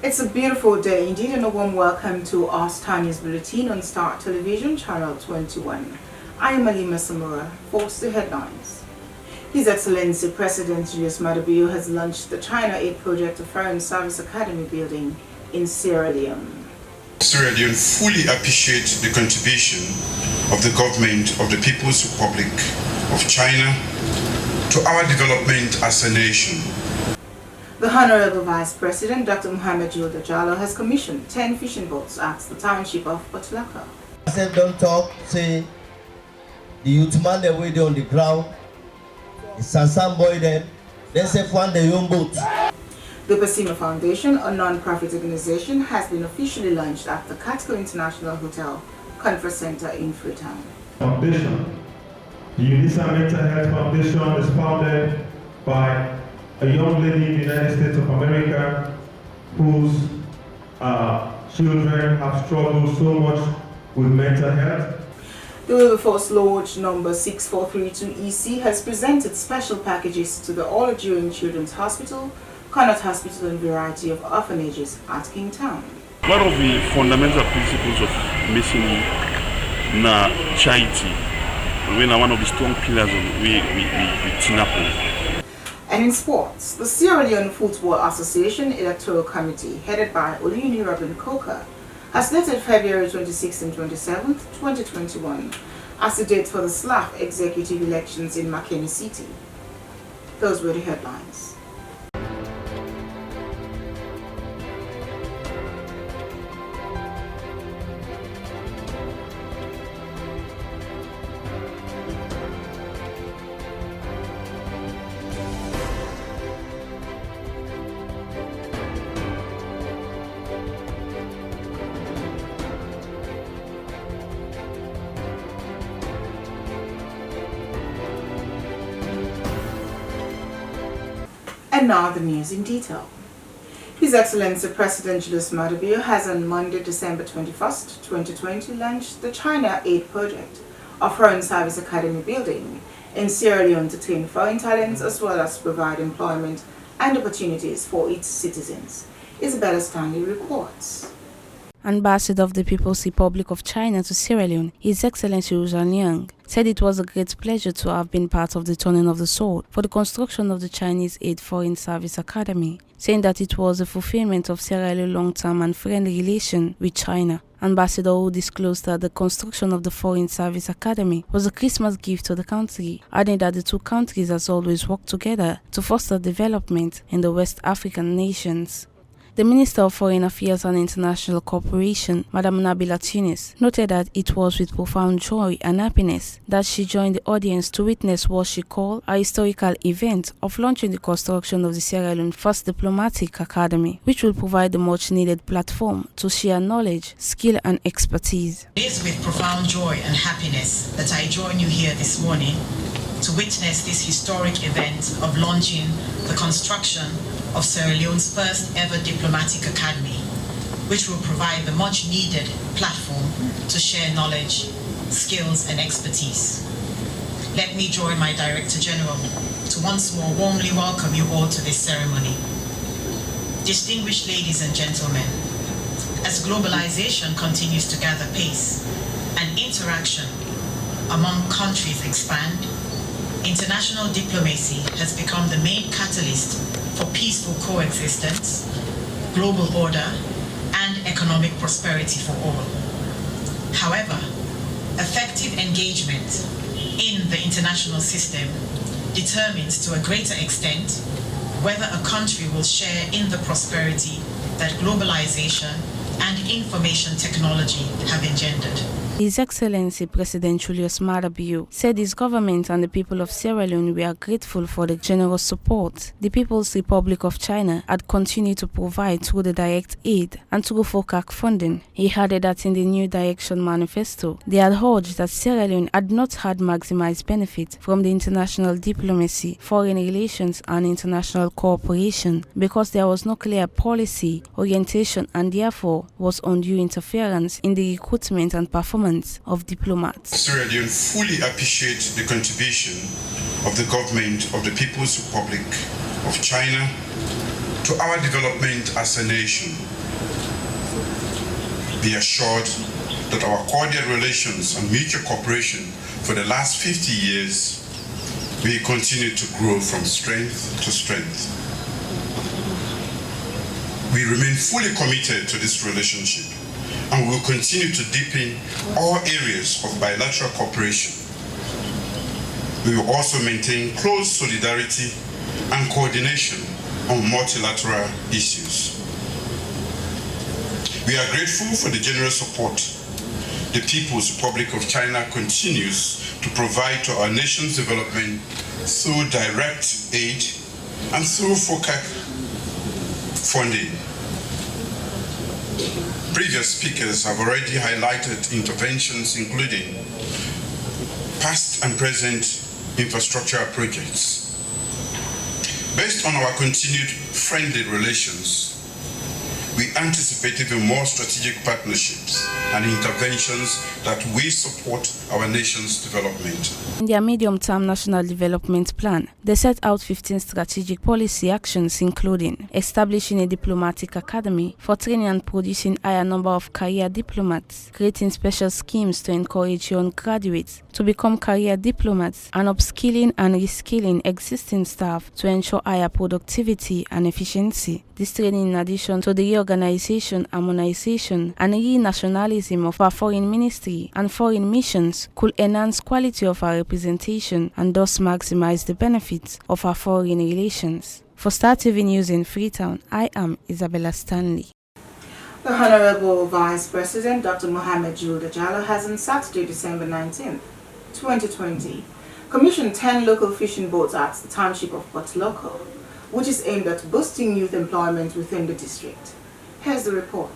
It's a beautiful day indeed, and a warm welcome to our Star News Bulletin on Star Television, Channel 21. I am Alima Samura. First, the headlines. His Excellency President Julius has launched the China Aid Project of Foreign Service Academy building in Sierra Leone. Sierra Leone fully appreciates the contribution of the government of the People's Republic of China to our development as a nation. The Honorable Vice President, Dr. Mohamed Jalloh, has commissioned 10 fishing boats at the Township of Loko. I said, don't talk, say, the youth man they wait on the ground, the Sansan boy then, they say, find the young boat. The Pasima Foundation, a non-profit organization, has been officially launched at the Catco International Hotel Conference Center in Freetown. Foundation. The UNISA Mental Health Foundation is founded by a young lady in the United States of America whose children have struggled so much with mental health. The Wilberforce Lodge Number 6432 EC has presented special packages to the All During Children's Hospital, Connaught Hospital, and variety of orphanages at Kingtom. One of the fundamental principles of Masonry na charity, one of the strong pillars of we Tinapo. And in sports, the Sierra Leone Football Association Electoral Committee, headed by Oluni Robin Coker, has dated February 26th and 27th, 2021, as the date for the SLAF executive elections in Makeni City. Those were the headlines. And now the news in detail. His Excellency President Julius has on Monday, December 21st, 2020, launched the China Aid Project of Foreign Service Academy building in Sierra Leone to train foreign talents as well as provide employment and opportunities for its citizens. Issabela Stanley reports. Ambassador of the People's Republic of China to Sierra Leone, His Excellency Zhang, said it was a great pleasure to have been part of the turning of the sword for the construction of the Chinese Aid Foreign Service Academy, saying that it was a fulfillment of Sierra Leone's long-term and friendly relation with China. Ambassador Wu disclosed that the construction of the Foreign Service Academy was a Christmas gift to the country, adding that the two countries has always worked together to foster development in the West African nations. The Minister of Foreign Affairs and International Cooperation, Madam Nabila Tunis, noted that it was with profound joy and happiness that she joined the audience to witness what she called a historical event of launching the construction of the Sierra Leone First Diplomatic Academy, which will provide the much-needed platform to share knowledge, skill and expertise. It is with profound joy and happiness that I join you here this morning to witness this historic event of launching the construction of Sierra Leone's first ever diplomatic academy, which will provide the much needed platform to share knowledge, skills and expertise. Let me join my Director General to once more warmly welcome you all to this ceremony. Distinguished ladies and gentlemen, as globalization continues to gather pace and interaction among countries expand, international diplomacy has become the main catalyst for peaceful coexistence, global order, and economic prosperity for all. However, effective engagement in the international system determines to a greater extent whether a country will share in the prosperity that globalization and information technology have engendered. His Excellency President Julius said his government and the people of Sierra Leone were grateful for the generous support the People's Republic of China had continued to provide through the direct aid and through FOCAC funding. He added that in the new direction manifesto, they had urged that Sierra Leone had not had maximized benefit from the international diplomacy, foreign relations and international cooperation because there was no clear policy, orientation and therefore was undue interference in the recruitment and performance of diplomats. Sierra Leone fully appreciates the contribution of the government of the People's Republic of China to our development as a nation. Be assured that our cordial relations and mutual cooperation for the last 50 years will continue to grow from strength to strength. We remain fully committed to this relationship and will continue to deepen all areas of bilateral cooperation. We will also maintain close solidarity and coordination on multilateral issues. We are grateful for the generous support the People's Republic of China continues to provide to our nation's development through direct aid and through FOCAC funding. Previous speakers have already highlighted interventions including past and present infrastructure projects. Based on our continued friendly relations, we anticipate even more strategic partnerships and interventions that will support our nation's development. In their medium-term national development plan, they set out 15 strategic policy actions including establishing a diplomatic academy for training and producing a higher number of career diplomats, creating special schemes to encourage young graduates to become career diplomats, and upskilling and reskilling existing staff to ensure higher productivity and efficiency. This training, in addition to the reorganization, harmonization, and renationalism of our foreign ministry and foreign missions, could enhance quality of our representation and thus maximize the benefits of our foreign relations. For Star TV News in Freetown, I am Issabela Stanley. The Honorable Vice President Dr. Mohamed Jalloh has on Saturday, December 19, 2020, commissioned 10 local fishing boats at the Township of Loko, which is aimed at boosting youth employment within the district. Here's the report.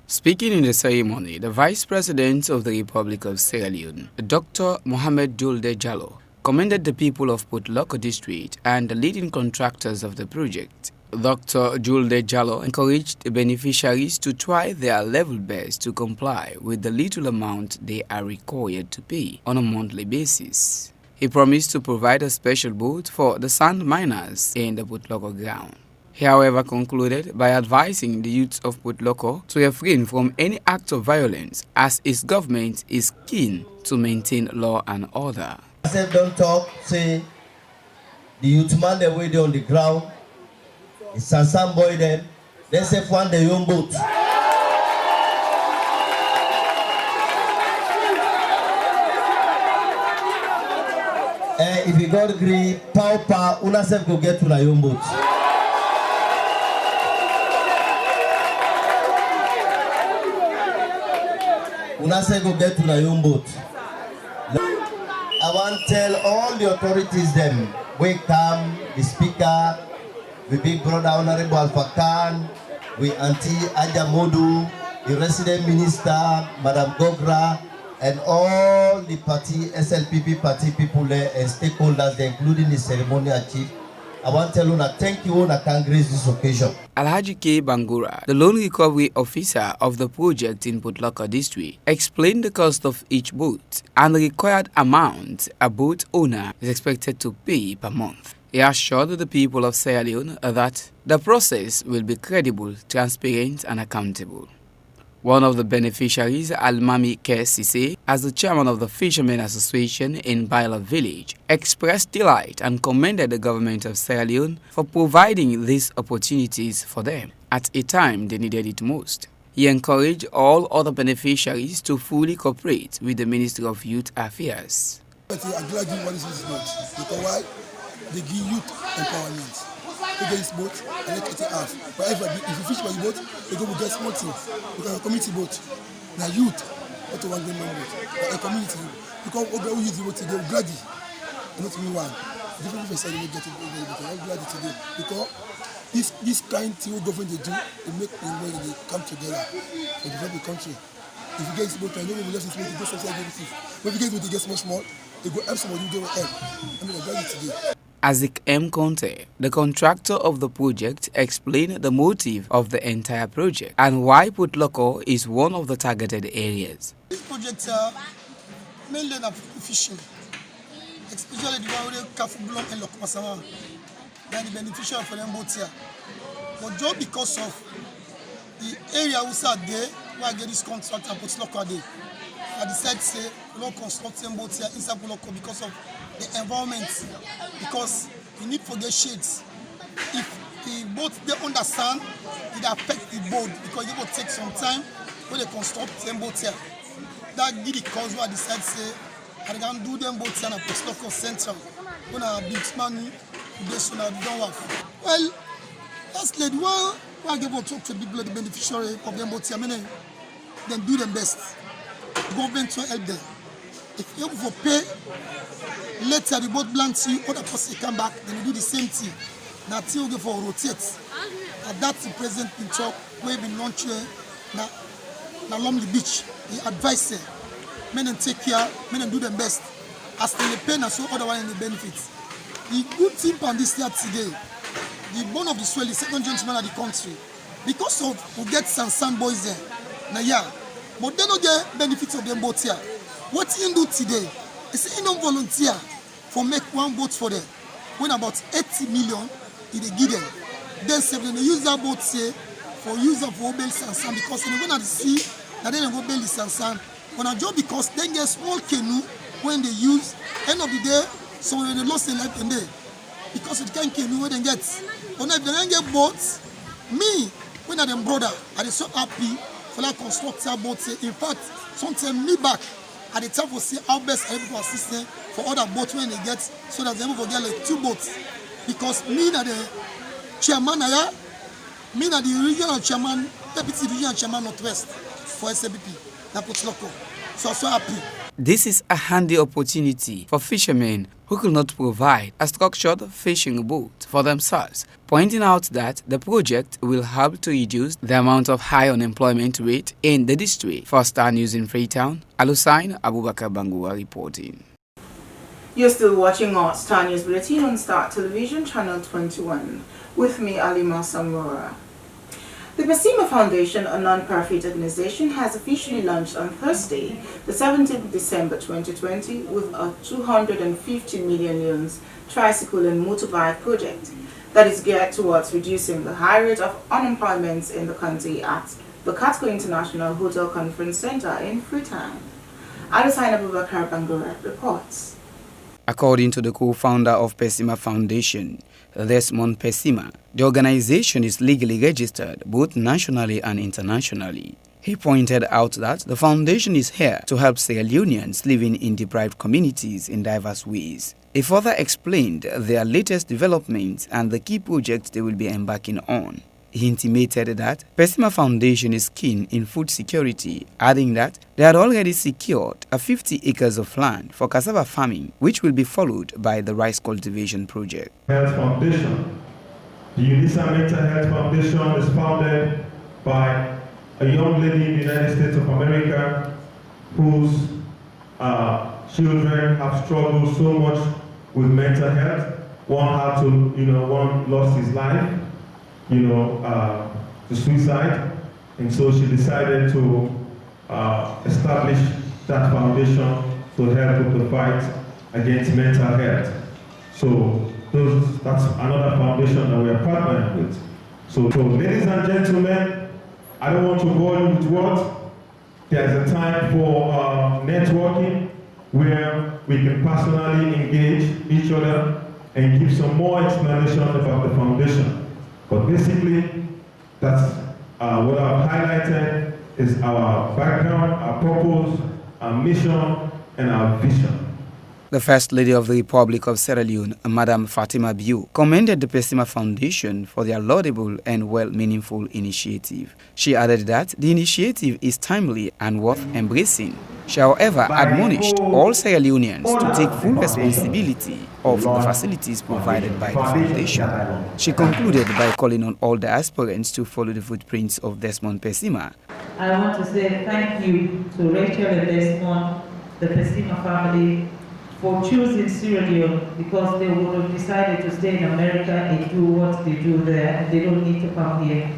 Speaking in the ceremony, the Vice President of the Republic of Sierra Leone, Dr. Mohamed Jalloh, commended the people of Loko district and the leading contractors of the project. Dr. Jalloh encouraged the beneficiaries to try their level best to comply with the little amount they are required to pay on a monthly basis. He promised to provide a special boat for the sand miners in the Loko ground. He, however, concluded by advising the youth of Loko to refrain from any act of violence, as his government is keen to maintain law and order. I said, don't talk, say the youth man they wait on the ground, the Sansan boy them, they say one the young boat. If you got agree, power, una self go get to the young boat. Una self go get to the young boat. I want to tell all the authorities them, we come, the speaker, the big brother Honorable Alpha Khan, we Auntie Aja Modu, the resident minister, Madam Gogra, and all the party, SLPP party people there and stakeholders there, including the ceremonial chief. I want to tell you that thank you and I can grace this occasion. Alhaji K. Bangura, the loan recovery officer of the project in Loko district, explained the cost of each boat and the required amount a boat owner is expected to pay per month. He assured the people of Sierra Leone that the process will be credible, transparent, and accountable. One of the beneficiaries, Almami Kesise, as the chairman of the Fishermen Association in Baila village, expressed delight and commended the government of Sierra Leone for providing these opportunities for them at a time they needed it most. He encouraged all other beneficiaries to fully cooperate with the Ministry of Youth Affairs. I'm glad you want this because why? They give youth empowerment. They get this boat and let it out. But if you fish by the boat, you go get small things. Because a community boat, now youth, not a one-game boat, a community. Because we use the boat today, we're glad. Not me one. Different people say they get it, I'm glad today. Because this kind of government they do, they make the money, they come together to develop the country. If you get this boat, I know we left this boat, you go somewhere everything. But if you get this boat, you get small, you go help somebody, you go help. I mean, I'm glad today. Azik M. Conte, the contractor of the project, explained the motive of the entire project and why Loko is one of the targeted areas. This project mainly about fishing, especially the one with Kafu Blom and Loko Masama. They are the beneficiary for them boats here. But just because of the area we are there, where I get this contract and put Loko there, I decided to say we don't construct them boats here inside Loko because of the environment. Because you need to get shades. If the boat they understand, it affects the boat because it will take some time when they construct them boats here. That did the cause why I decided to say I can do them boats here and put Loko Central. When I big money, this one I don't have. Well, that's led well. I give to talk to people, the beneficiary of them boats here. Then do them best. Government to help them. If you for pay, later the boat blanks you, other person come back, then you do the same thing. Now till you go for rotate. And that's the present in talk where we launch now along the beach. He advise them. Men take care, men do them best. As they pay and so otherwise the benefits. The good thing on this year today, the bone of the soil, the second gentleman of the country, because of we get some boys there. Now yeah. But they don't get benefits of them boats here. What you do today is you don't volunteer for make one boat for them. When about 80 million, they give them. Then they use that boat here for use of bail sansan because when they go to the sea, they don't go bail the sansan. When I job because they get small canoe when they use, end of the day, so when they lost their life in there. Because it can't canoe when they get. But if they don't get boats, me, when I'm brother, I'm so happy. For that constructor boat, in fact, sometimes me back at the time for see how best able to assist them for other boats when they get so that they able to get like 2 boats. Because me na the chairman me na the regional chairman, deputy regional chairman Northwest for SABP, that puts Loko. So I'm so happy. This is a handy opportunity for fishermen who could not provide a structured fishing boat for themselves, pointing out that the project will help to reduce the amount of high unemployment rate in the district. For Star News in Freetown, Alusain Abubakar Bangura reporting. You're still watching our Star News Bulletin on Star Television, Channel 21, with me, Alima Samora. The Pesima Foundation, a non-profit organization, has officially launched on Thursday, the 17th December 2020, with a 250 million loans tricycle and motorbike project that is geared towards reducing the high rate of unemployment in the country at the Katko International Hotel Conference Center in Freetown. Alusain Abubakar Bangura reports. According to the co-founder of Pesima Foundation, Desmond Pesima, the organization is legally registered both nationally and internationally. He pointed out that the foundation is here to help Sierra Leoneans living in deprived communities in diverse ways. He further explained their latest developments and the key projects they will be embarking on. He intimated that Pesima Foundation is keen in food security, adding that they had already secured 50 acres of land for cassava farming, which will be followed by the rice cultivation project. Health Foundation. The Issabela Health Foundation is founded by a young lady in the United States of America whose children have struggled so much with mental health. One had to, one lost his life. To suicide, and so she decided to establish that foundation to help with the fight against mental health. So that's another foundation that we are partnering with. So ladies and gentlemen, I don't want to bore you with words. There's a time for networking where we can personally engage each other and give some more explanation about the foundation. But basically, that's what I've highlighted is our background, our purpose, our mission, and our vision. The First Lady of the Republic of Sierra Leone, Madam Fatima Biu, commended the Pesima Foundation for their laudable and well-meaningful initiative. She added that the initiative is timely and worth embracing. She, however, admonished all Sierra Leoneans to take full responsibility of the facilities provided by the foundation. She concluded by calling on all the aspirants to follow the footprints of Desmond Pesima. I want to say thank you to Rachel and Desmond, the Pesima family, for choosing Sierra Leone because they would have decided to stay in America and do what they do there, and they don't need to come here.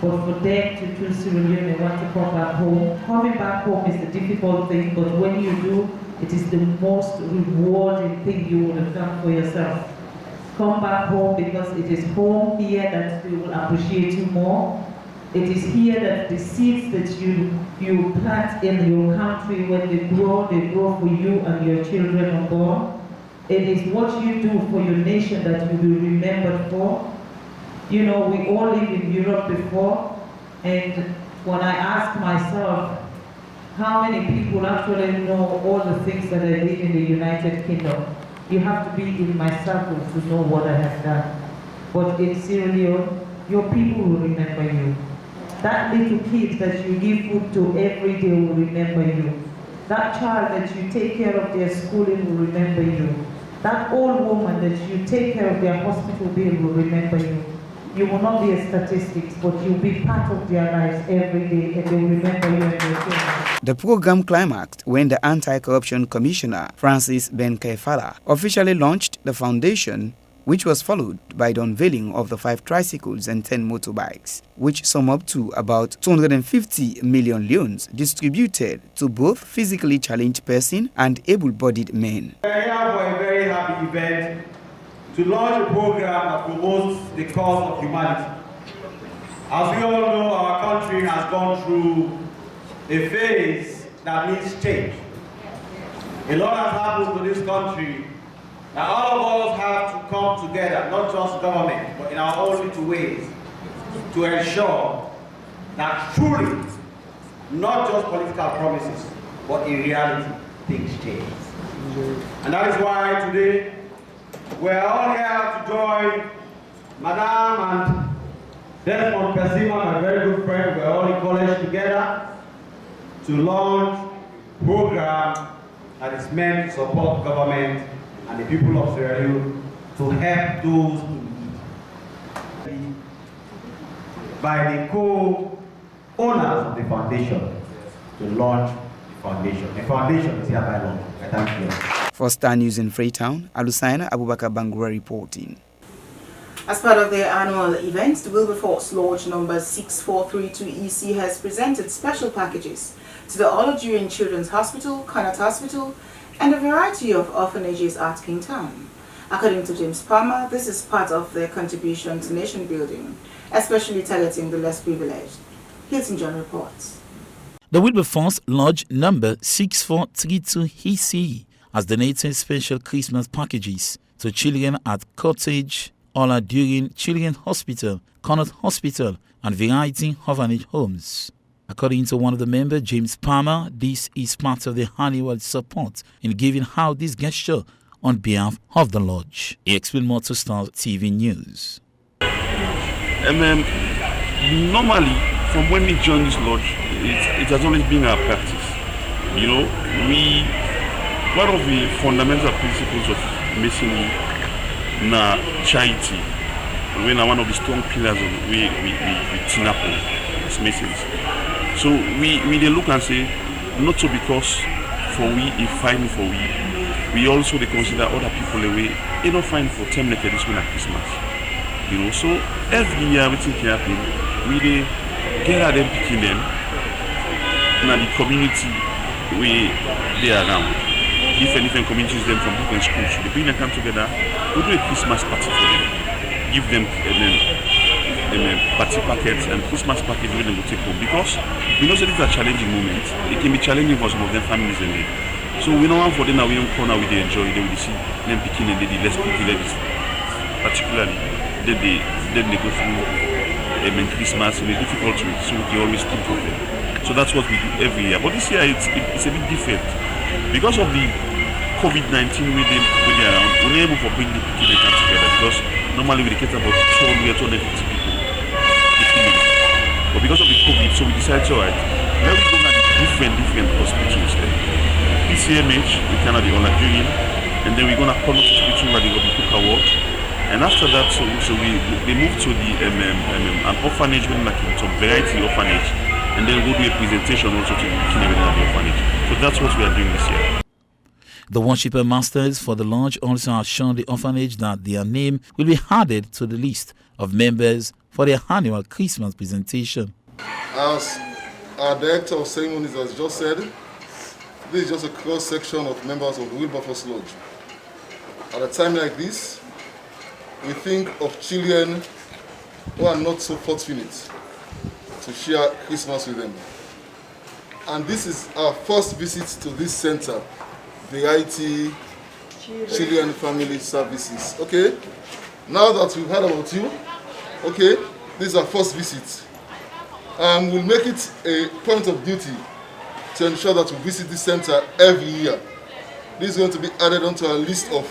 But for them to choose Sierra Leone, they want to come back home. Coming back home is the difficult thing, but when you do, it is the most rewarding thing you would have done for yourself. come back home, because it is home here that we will appreciate you more. It is here that the seeds that you plant in your country, when they grow for you and your children unborn. It is what you do for your nation that you will be remembered for. You know, we all lived in Europe before, and when I ask myself, how many people actually know all the things that I did in the United Kingdom? You have to be in my circle to know what I have done. But in Sierra Leone, your people will remember you. That little kid that you give food to every day will remember you. That child that you take care of their schooling will remember you. That old woman that you take care of their hospital bill will remember you. You will not be a statistic, but you'll be part of their lives every day, and they will remember you and your children. The program climaxed when the Anti-Corruption Commissioner, Francis Ben Kaifala, officially launched the foundation, which was followed by the unveiling of the 5 tricycles and 10 motorbikes, which sum up to about 250 million loans distributed to both physically challenged persons and able-bodied men. We are here for a very happy event to launch a program that promotes the cause of humanity. As we all know, our country has gone through a phase that needs change. A lot has happened to this country. Now all of us have to come together, not just government, but in our own little ways, to ensure that truly, not just political promises, but in reality, things change. And that is why today, we're all here to join Madam and Desmond Pesima, my very good friend. We're all in college together to launch a program that is meant to support government and the people of Sierra Leone to help those in need by the co-owners of the foundation to launch the foundation. The foundation is hereby launched. I thank you. For Star News in Freetown, Alusaina Abubakar Bangura reporting. As part of their annual event, the Wilberforce Lodge Number 6432 EC has presented special packages to the All-Nigerian Children's Hospital, Connaught Hospital, and a variety of orphanages at Kingtom. According to James Palmer, this is part of their contribution to nation building, especially targeting the less privileged. Hilton John Reports. The Wilberforce Lodge Number 6432 EC has donated special Christmas packages to children at Cottage, All-Nigerian Children's Hospital, Connaught Hospital, and variety orphanage homes. According to one of the members, James Palmer, this is part of the annual support in giving out this gesture on behalf of the lodge. He explained more to Star TV News. Normally, from when we joined this lodge, it has always been our practice. You know, one of the fundamental principles of masonry na charity, when one of the strong pillars of we tinapo as masons. So we they look and say, not so because for we if fine for we also they consider other people away, they don't find for them like this one at Christmas. You know, so every year we take care of them, we they gather them picking them and the community we they around. Different communities them from different schools. They bring them together, we do a Christmas party for them, give them party packets and Christmas package when they will take home, because we know that these are challenging moments. It can be challenging for some of their families and they. So we know for them now we don't corner we they enjoy, they will see them picking and they less privileged, particularly then they go through Christmas in a difficult way, so we always think of them. So that's what we do every year. But this year it's a bit different. Because of the COVID-19 with them around, we're able to bring the people together, because normally we cater about 250 people. But because of the COVID, so we decided, alright, now we go to different hospitals there. PCMH, we can have the All-Nigerian, and then we're going to Connaught Hospital where they got the Cook Award. And after that, so they moved to the an orphanage with like some variety orphanage, and then we'll do a presentation also to the beginning of the orphanage. So that's what we are doing this year. The worshipper masters for the lodge also assured the orphanage that their name will be added to the list of members for their annual Christmas presentation. As our director of ceremonies has just said, this is just a cross-section of members of the Wilberforce Lodge. At a time like this, we think of children who are not so fortunate to share Christmas with them. And this is our first visit to this center, Variety Children Family Services. Okay, now that we've heard about you, okay, this is our first visit. We'll make it a point of duty to ensure that we visit this center every year. This is going to be added onto our list of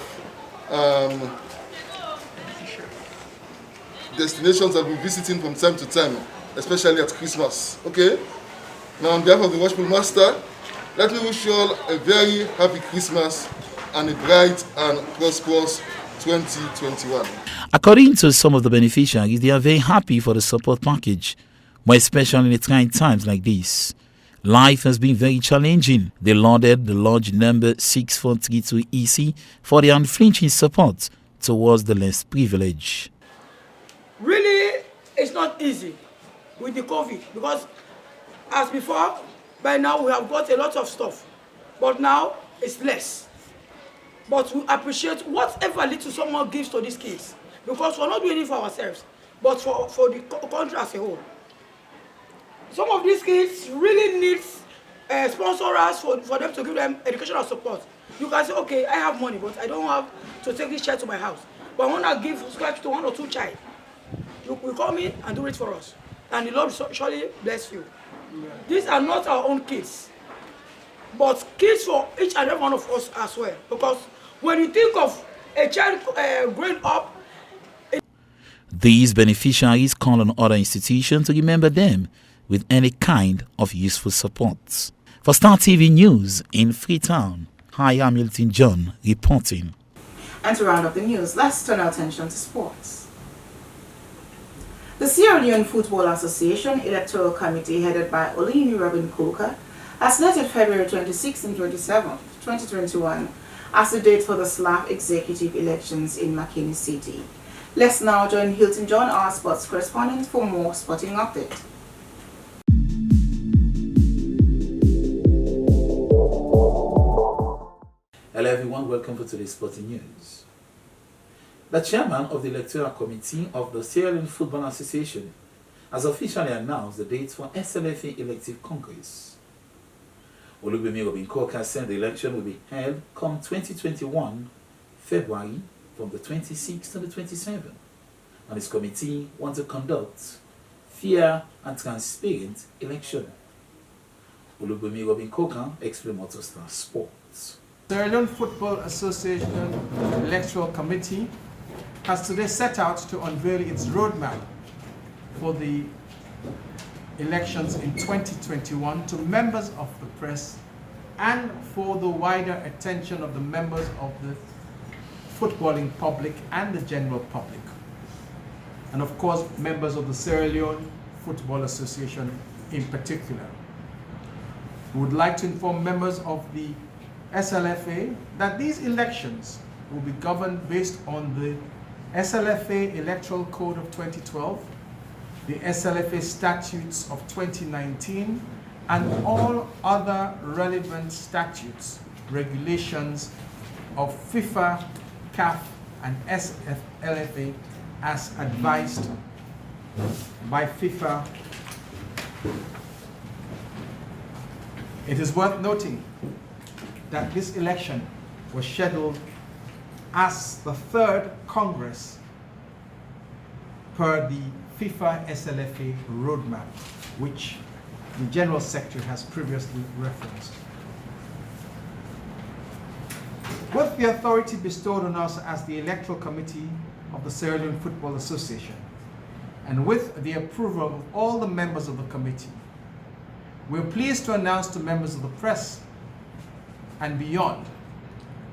destinations that we'll be visiting from time to time, especially at Christmas. Okay? Now, on behalf of the Watchful Master, let me wish you all a very happy Christmas and a bright and prosperous 2021. According to some of the beneficiaries, they are very happy for the support package, more especially in trying times like this. Life has been very challenging. They lauded the Lodge Number 6432 EC for their unflinching support towards the less privileged. Really, it's not easy with the COVID because as before, by now we have got a lot of stuff, but now it's less. But we appreciate whatever little someone gives to these kids because we're not doing it for ourselves, but for the country as a whole. Some of these kids really need sponsors for them to give them educational support. You can say, okay, I have money, but I don't have to take this child to my house. But I want to give scratch to 1 or 2 child. You will come in and do it for us. And the Lord surely bless you. Yeah. These are not our own kids, but kids for each and every one of us as well. Because when you think of a child growing up, these beneficiaries call on other institutions to remember them with any kind of useful support. For Star TV News in Freetown, I am Hilton John reporting. And to round up the news, let's turn our attention to sports. The Sierra Leone Football Association Electoral Committee, headed by Olini Robin Coker, has selected February 26 and 27, 2021 as the date for the SLAF executive elections in McKinney City. Let's now join Hilton John, our sports correspondent, for more sporting update. Hello everyone, welcome to today's sporting news. The chairman of the Electoral Committee of the Sierra Leone Football Association has officially announced the date for SLFA Elective Congress. Olubemi Robin Coker said the election will be held come 2021 February from the 26th to the 27th, and his committee wants to conduct fair and transparent election. Olubemi Robin Coker explained more to Star Sports. Sierra Leone Football Association Electoral Committee has today set out to unveil its roadmap for the elections in 2021 to members of the press and for the wider attention of the members of the footballing public and the general public, and of course members of the Sierra Leone Football Association in particular. We would like to inform members of the SLFA that these elections will be governed based on the SLFA Electoral Code of 2012, the SLFA Statutes of 2019, and all other relevant statutes, regulations of FIFA, CAF, and SLFA as advised by FIFA. It is worth noting that this election was scheduled as the 3rd Congress per the FIFA SLFA roadmap, which the General Secretary has previously referenced. With the authority bestowed on us as the Electoral Committee of the Sierra Leone Football Association, and with the approval of all the members of the committee, we are pleased to announce to members of the press and beyond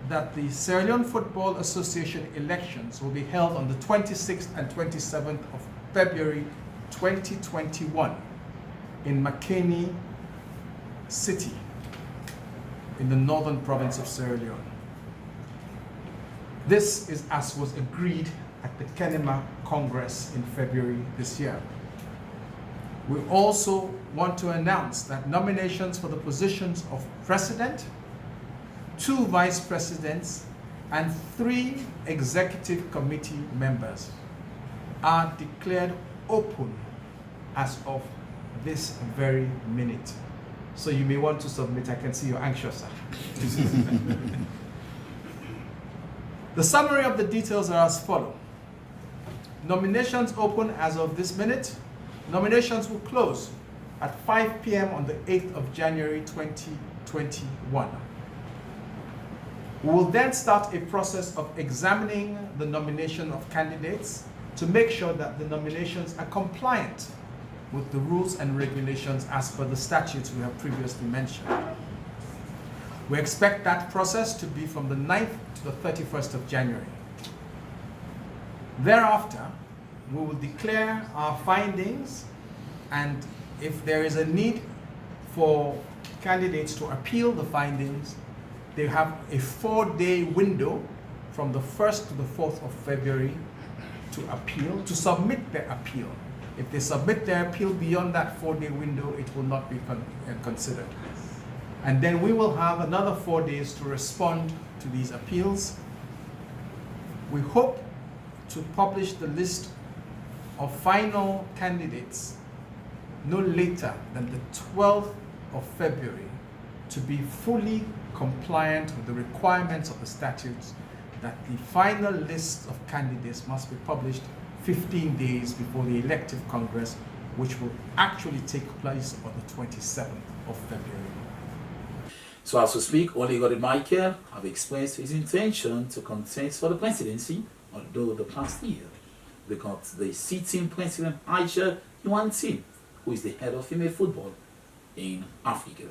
that the Sierra Leone Football Association elections will be held on the 26th and 27th of February 2021 in McKinney City in the northern province of Sierra Leone. This is as was agreed at the Kenema Congress in February this year. We also want to announce that nominations for the positions of President, 2 Vice Presidents, and 3 executive committee members are declared open as of this very minute. So you may want to submit. I can see you're anxious. The summary of the details are as follows. Nominations open as of this minute. Nominations will close at 5 p.m. on the 8th of January 2021. We will then start a process of examining the nomination of candidates to make sure that the nominations are compliant with the rules and regulations as per the statutes we have previously mentioned. We expect that process to be from the 9th to the 31st of January. Thereafter, we will declare our findings, and if there is a need for candidates to appeal the findings, they have a 4-day window from the 1st to the 4th of February to appeal, to submit their appeal. If they submit their appeal beyond that 4-day window, it will not be considered. And then we will have another 4 days to respond to these appeals. We hope to publish the list of final candidates no later than the 12th of February to be fully compliant with the requirements of the statutes that the final list of candidates must be published 15 days before the elective Congress, which will actually take place on the 27th of February. So as we speak, Oligori Michael have expressed his intention to contest for the presidency, although the past year, because the sitting President Aisha Yuanti, who is the head of female football in Africa.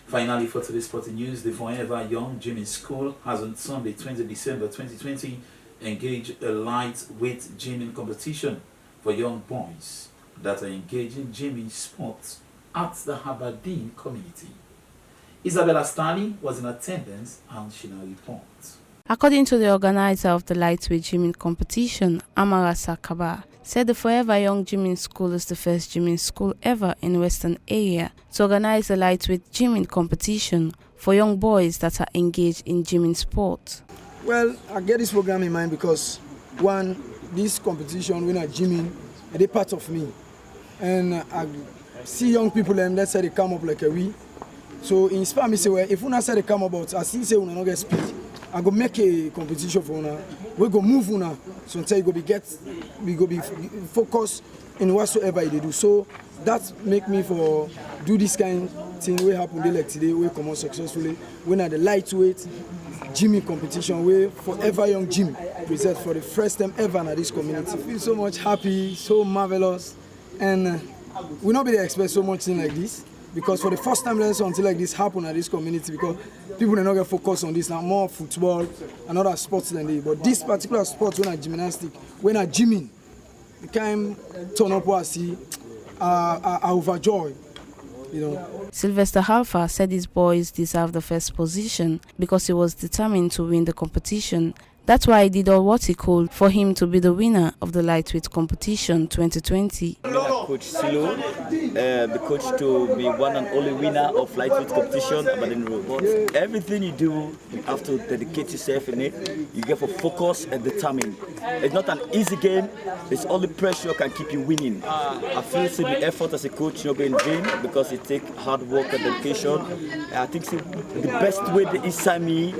Finally, for today's sporting news, the Forever Young Jimmy School has on Sunday, 20 December 2020, engaged a lightweight gymming competition for young boys that are engaged in gymming sports at the Aberdeen community. Issabela Stanley was in attendance and she now reports. According to the organizer of the lightweight gymming competition, Amara Sakaba, said the Forever Young Gymming School is the first gymming school ever in Western area to organize a lightweight gymming competition for young boys that are engaged in gymming sport. Well, I get this program in mind because, one, this competition, when I'm gymming, they're part of me. And I see young people, let's say they come up like a we. So in inspire me, say, well, if una say they come about, I see say una not get speed. I go make a competition for una. We go move una. So until we go be focused in whatsoever they do. So that make me for do this kind of thing. We happen day like today. We come out successfully. When at the lightweight gymming competition, we Forever Young Gym present for the first time ever in this community. I feel so much happy, so marvelous, and we not be able to expect so much thing like this. Because for the first time, something like this happen at this community, because people are not going to focus on this now, more football and other sports than they. But this particular sport, when I gymnastic, when I gymming, you can turn up what I see, I overjoy, you know. Sylvester Halfa said his boys deserve the first position because he was determined to win the competition. That's why he did all what he could for him to be the winner of the lightweight competition 2020. Coach Silo, the coach to be one and only winner of lightweight competition, but everything you do, you have to dedicate yourself in it. You get for focus and determined. It's not an easy game. It's only pressure can keep you winning. I feel the effort as a coach not going in vain because it takes hard work and dedication. I think the best way the Isami,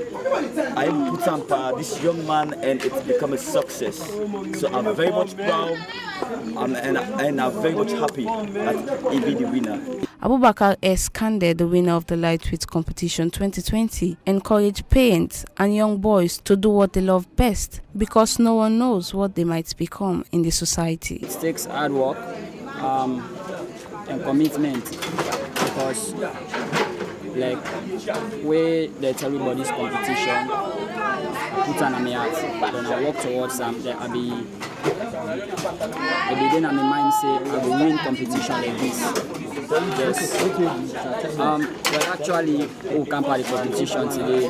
I put on this young man and it's become a success. So I'm very much proud and I'm very much happy that he be the winner. Abubakar S. Kande, the winner of the lightweight competition 2020, encouraged parents and young boys to do what they love best because no one knows what they might become in the society. It takes hard work and commitment because like where they tell everybody this competition, put on my heart, then I work towards them. Then I be then I'm in mind say I will win competition like this. Yes. Well actually who come part of the competition today,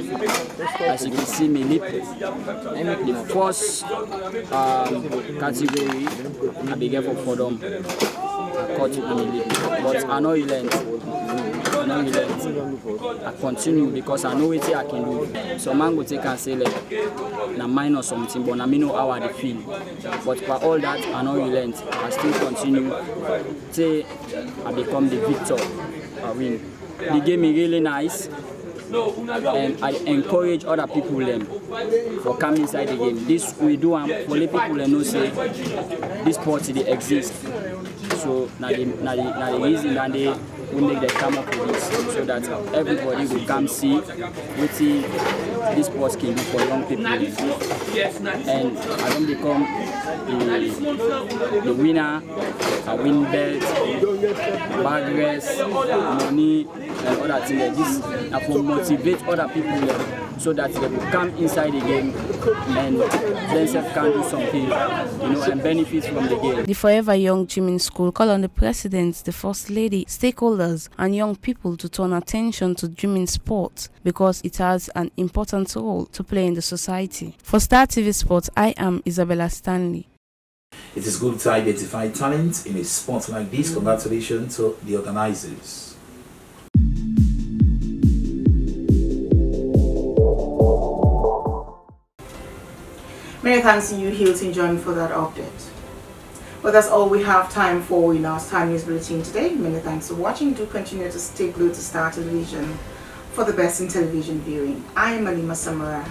as you can see me lip the first category I be given for them. I caught it in the lip. But I know you learned. I don't relent. I continue because I know what I can do. So man go take and say like na mine or something, but I know how I feel. But for all that, I don't relent. I still continue till I become the victor. I win. The game is really nice. And I encourage other people for come inside the game. This we do for the people know say this sport they exist. So now the reason that they will make them come up with this so that everybody will come see what this sport can do for young people. And I don't become the winner, I win belt, bag rest, money and other things. This are for motivate other people so that they will come inside the game and themselves can do something, and benefit from the game. The Forever Young Gymming School call on the President, the First Lady, stakeholders and young people to turn attention to gymming sport because it has an important role to play in the society. For Star TV Sports, I am Issabela Stanley. It is good to identify talent in a sport like this. Congratulations to the organizers. Many thanks to you, Hilton John, for that update. Well, that's all we have time for in our Star News Bulletin today. Many thanks for watching. Do continue to stay glued to Star Television for the best in television viewing. I am Alima Samara.